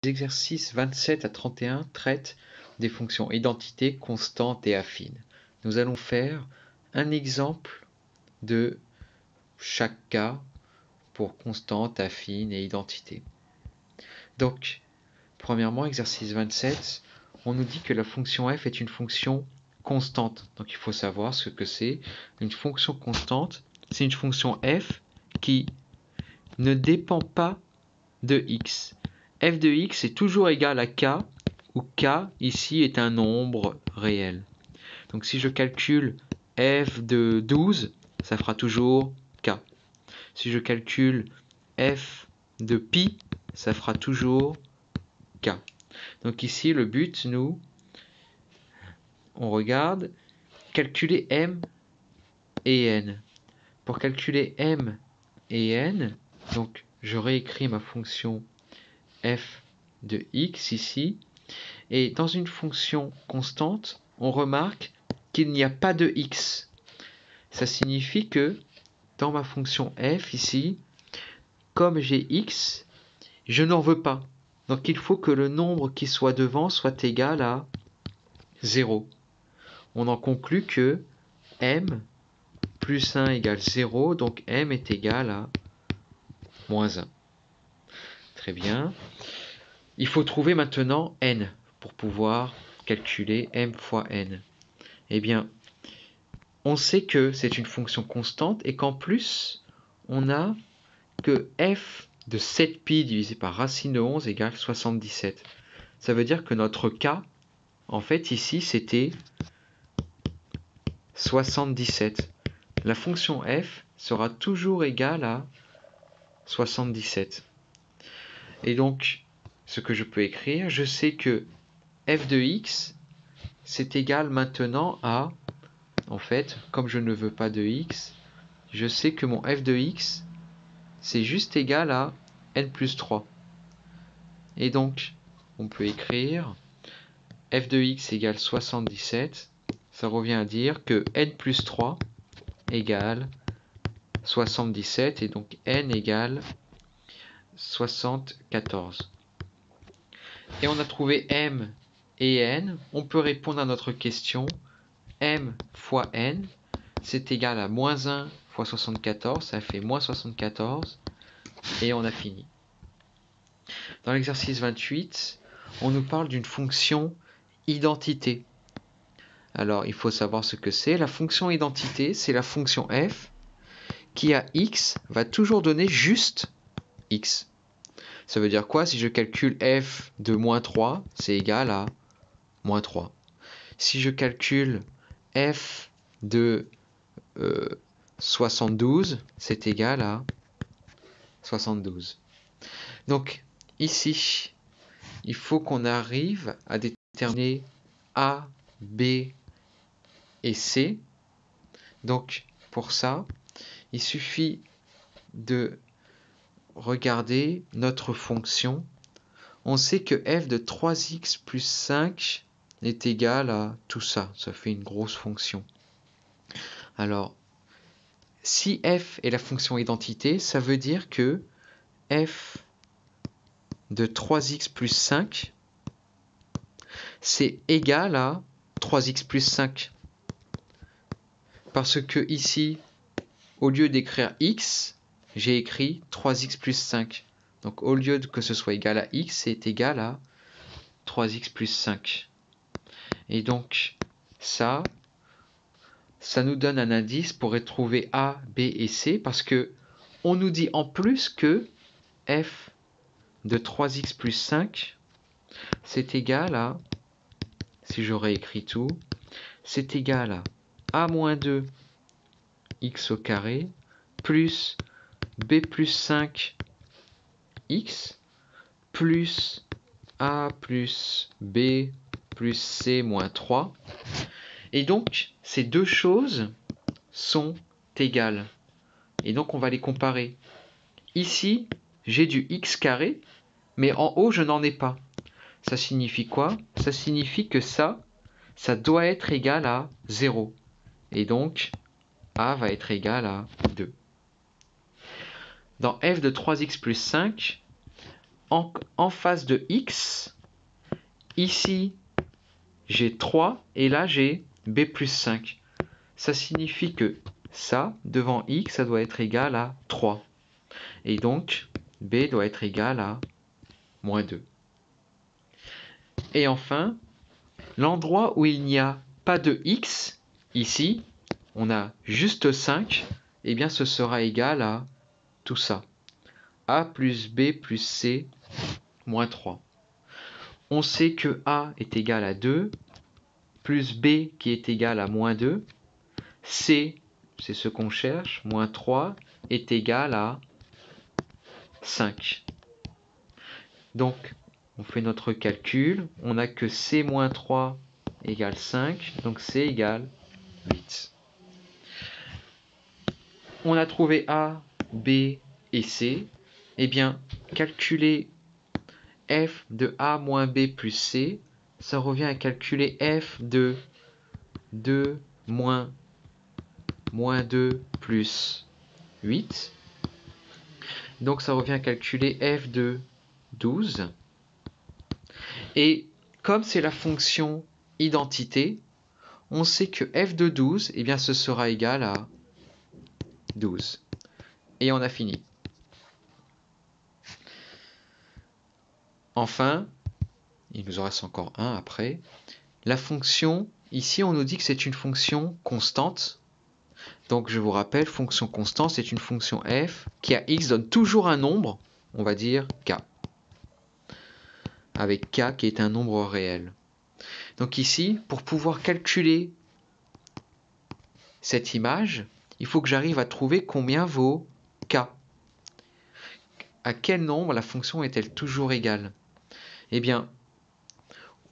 Les exercices 27 à 31 traitent des fonctions identité, constante et affine. Nous allons faire un exemple de chaque cas pour constante, affine et identité. Donc, premièrement, exercice 27, on nous dit que la fonction f est une fonction constante. Donc il faut savoir ce que c'est. Une fonction constante, c'est une fonction f qui ne dépend pas de x. F de x est toujours égal à k, où k ici est un nombre réel. Donc si je calcule f de 12, ça fera toujours k. Si je calcule f de pi, ça fera toujours k. Donc ici, le but, on regarde, calculer m et n. Pour calculer m et n, donc je réécris ma fonction f de x ici. Et dans une fonction constante, on remarque qu'il n'y a pas de x. Ça signifie que dans ma fonction f ici, comme j'ai x, je n'en veux pas. Donc il faut que le nombre qui soit devant soit égal à 0. On en conclut que m plus 1 égale 0, donc m est égal à moins 1. Très bien. Il faut trouver maintenant n pour pouvoir calculer m fois n. Eh bien, on sait que c'est une fonction constante et qu'en plus, on a que f de 7pi divisé par racine de 11 égale 77. Ça veut dire que notre k, en fait, ici, c'était 77. La fonction f sera toujours égale à 77. Et donc, ce que je peux écrire, je sais que f de x, c'est égal maintenant à, en fait, comme je ne veux pas de x, je sais que mon f de x, c'est juste égal à n plus 3. Et donc, on peut écrire f de x égale 77. Ça revient à dire que n plus 3 égale 77. Et donc, n égale 74. Et on a trouvé m et n. On peut répondre à notre question. M fois n, c'est égal à moins 1 fois 74. Ça fait moins 74. Et on a fini. Dans l'exercice 28, on nous parle d'une fonction identité. Alors, il faut savoir ce que c'est. La fonction identité, c'est la fonction f qui à x va toujours donner juste x. Ça veut dire quoi? Si je calcule f de moins 3, c'est égal à moins 3. Si je calcule f de 72, c'est égal à 72. Donc, ici, il faut qu'on arrive à déterminer A, B et C. Donc, pour ça, il suffit de regarder notre fonction. On sait que f de 3x plus 5 est égal à tout ça. Ça fait une grosse fonction. Alors, si f est la fonction identité, ça veut dire que f de 3x plus 5, c'est égal à 3x plus 5. Parce que ici, au lieu d'écrire x, j'ai écrit 3x plus 5. Donc au lieu que ce soit égal à x, c'est égal à 3x plus 5. Et donc ça nous donne un indice pour retrouver A, B et C, parce que on nous dit en plus que f de 3x plus 5, c'est égal à, si je réécris tout, c'est égal à a moins 2 x au carré plus b plus 5 x plus a plus b plus c moins 3. Et donc, ces deux choses sont égales. Et donc, on va les comparer. Ici, j'ai du x carré, mais en haut, je n'en ai pas. Ça signifie quoi? Ça signifie que ça doit être égal à 0. Et donc, a va être égal à 2. Dans f de 3x plus 5, en face de x, ici j'ai 3 et là j'ai b plus 5. Ça signifie que ça, devant x, ça doit être égal à 3. Et donc, b doit être égal à moins 2. Et enfin, l'endroit où il n'y a pas de x, ici, on a juste 5, eh bien ce sera égal à tout ça. A plus B plus C moins 3. On sait que A est égal à 2, plus B qui est égal à moins 2, C, c'est ce qu'on cherche, moins 3, est égal à 5. Donc, on fait notre calcul, on a que C moins 3 égale 5, donc C égale 8. On a trouvé A, B et C. Eh bien, calculer f de A moins B plus C, ça revient à calculer f de 2 moins 2 plus 8. Donc ça revient à calculer f de 12. Et comme c'est la fonction identité, on sait que f de 12, eh bien, ce sera égal à 12. Et on a fini. Enfin, il nous en reste encore un après. La fonction, ici on nous dit que c'est une fonction constante. Donc je vous rappelle, fonction constante, c'est une fonction f qui à x donne toujours un nombre, on va dire k. Avec k qui est un nombre réel. Donc ici, pour pouvoir calculer cette image, il faut que j'arrive à trouver combien vaut k. À quel nombre la fonction est-elle toujours égale? Eh bien,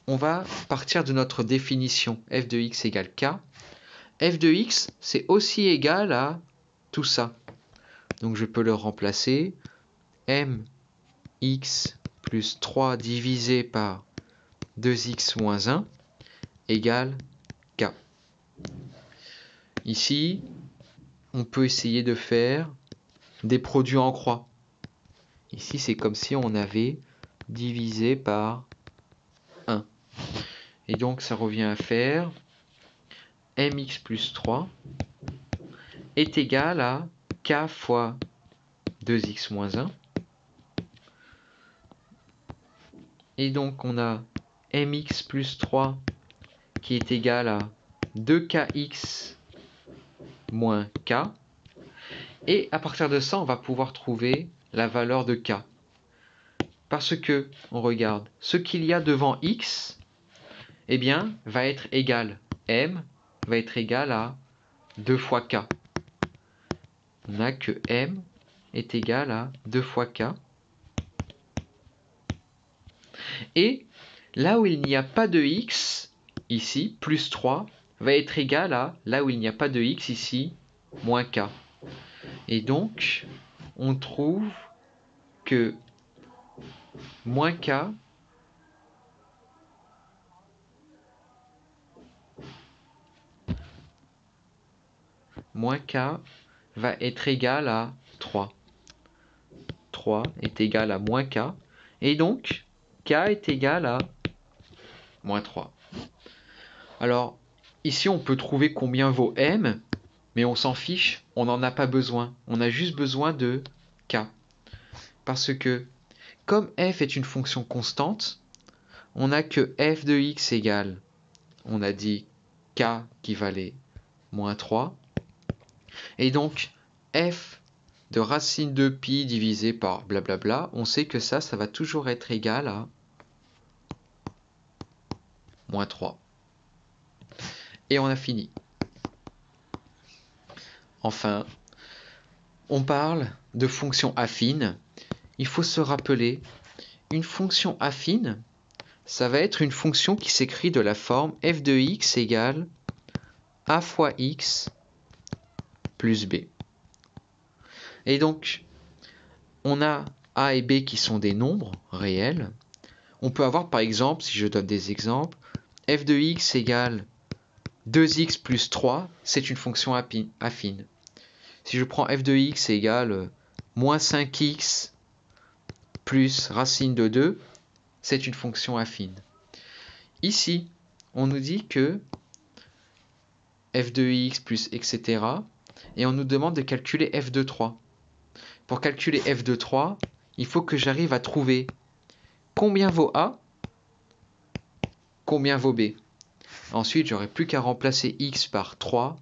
on va partir de notre définition f de x égale k. F de x, c'est aussi égal à tout ça. Donc je peux le remplacer. mx plus 3 divisé par 2x moins 1 égale k. Ici, on peut essayer de faire des produits en croix. Ici, c'est comme si on avait divisé par 1. Et donc, ça revient à faire mx plus 3 est égal à k fois 2x moins 1. Et donc, on a mx plus 3 qui est égal à 2kx moins k. Et à partir de ça, on va pouvoir trouver la valeur de k. Parce que, on regarde, ce qu'il y a devant x, eh bien, va être égal. M va être égal à 2 fois k. On a que m est égal à 2 fois k. Et là où il n'y a pas de x, ici, plus 3, va être égal à, là où il n'y a pas de x, ici, moins k. Et donc, on trouve que moins k va être égal à 3. 3 est égal à moins k. Et donc, k est égal à moins 3. Alors, ici, on peut trouver combien vaut m, mais on s'en fiche, on n'en a pas besoin. On a juste besoin de k. Parce que, comme f est une fonction constante, on a que f de x égale, on a dit k qui valait moins 3. Et donc, f de racine de pi divisé par blablabla, on sait que ça va toujours être égal à moins 3. Et on a fini. Enfin, on parle de fonctions affines. Il faut se rappeler, une fonction affine, ça va être une fonction qui s'écrit de la forme f de x égale a fois x plus b. Et donc, on a a et b qui sont des nombres réels. On peut avoir par exemple, si je donne des exemples, f de x égale 2x plus 3, c'est une fonction affine. Si je prends f de x égale moins 5x plus racine de 2, c'est une fonction affine. Ici, on nous dit que f de x plus etc. Et on nous demande de calculer f de 3. Pour calculer f de 3, il faut que j'arrive à trouver combien vaut a, combien vaut b. Ensuite, j'aurai plus qu'à remplacer x par 3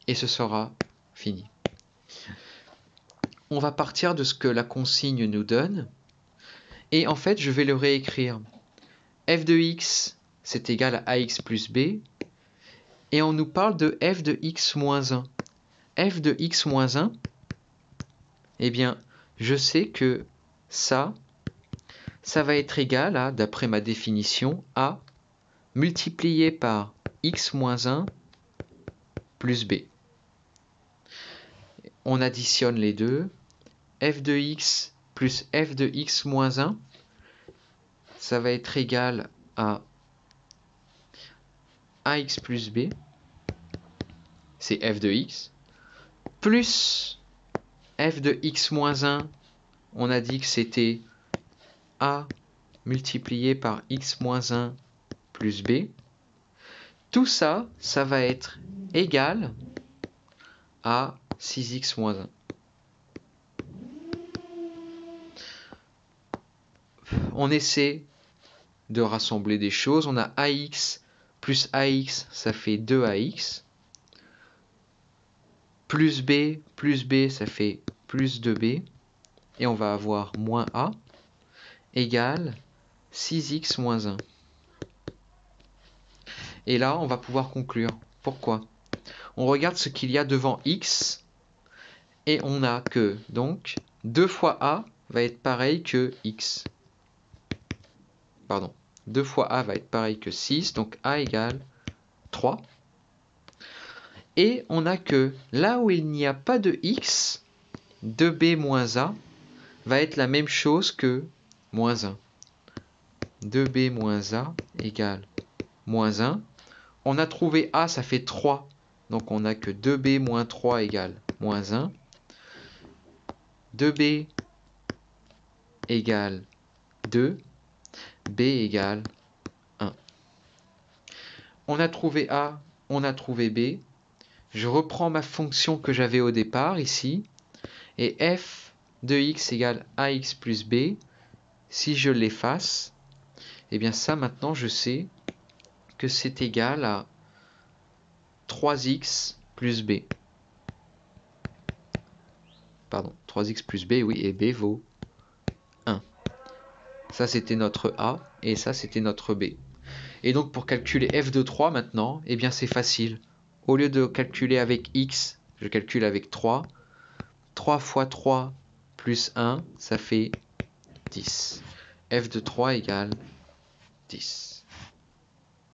et ce sera fini. On va partir de ce que la consigne nous donne. Et en fait, je vais le réécrire. F de x, c'est égal à ax plus b. Et on nous parle de f de x moins 1. F de x moins 1, eh bien, je sais que ça va être égal à, d'après ma définition, a multiplié par x moins 1 plus b. On additionne les deux. F de x plus f de x moins 1, ça va être égal à ax plus b, c'est f de x, plus f de x moins 1, on a dit que c'était a multiplié par x moins 1 plus b. Tout ça, ça va être égal à 6x moins 1. On essaie de rassembler des choses. On a ax plus ax, ça fait 2ax. Plus b, ça fait plus 2b. Et on va avoir moins a égale 6x moins 1. Et là, on va pouvoir conclure. Pourquoi? On regarde ce qu'il y a devant x. Et on a que, donc, 2 fois a va être pareil que x. Pardon. 2 fois a va être pareil que 6. Donc a égale 3. Et on a que là où il n'y a pas de x, 2b moins a va être la même chose que moins 1. 2b moins a égale moins 1. On a trouvé a, ça fait 3. Donc on a que 2b moins 3 égale moins 1. 2b égale 2. b égale 1. On a trouvé a, on a trouvé b. Je reprends ma fonction que j'avais au départ ici. Et f de x égale ax plus b. Si je l'efface, eh bien ça maintenant je sais que c'est égal à 3x plus b. Pardon, 3x plus b, oui, et b vaut 1. Ça c'était notre a, et ça c'était notre b. Et donc pour calculer f de 3 maintenant, eh bien c'est facile. Au lieu de calculer avec x, je calcule avec 3. 3 fois 3 plus 1, ça fait 10. F de 3 égale 10.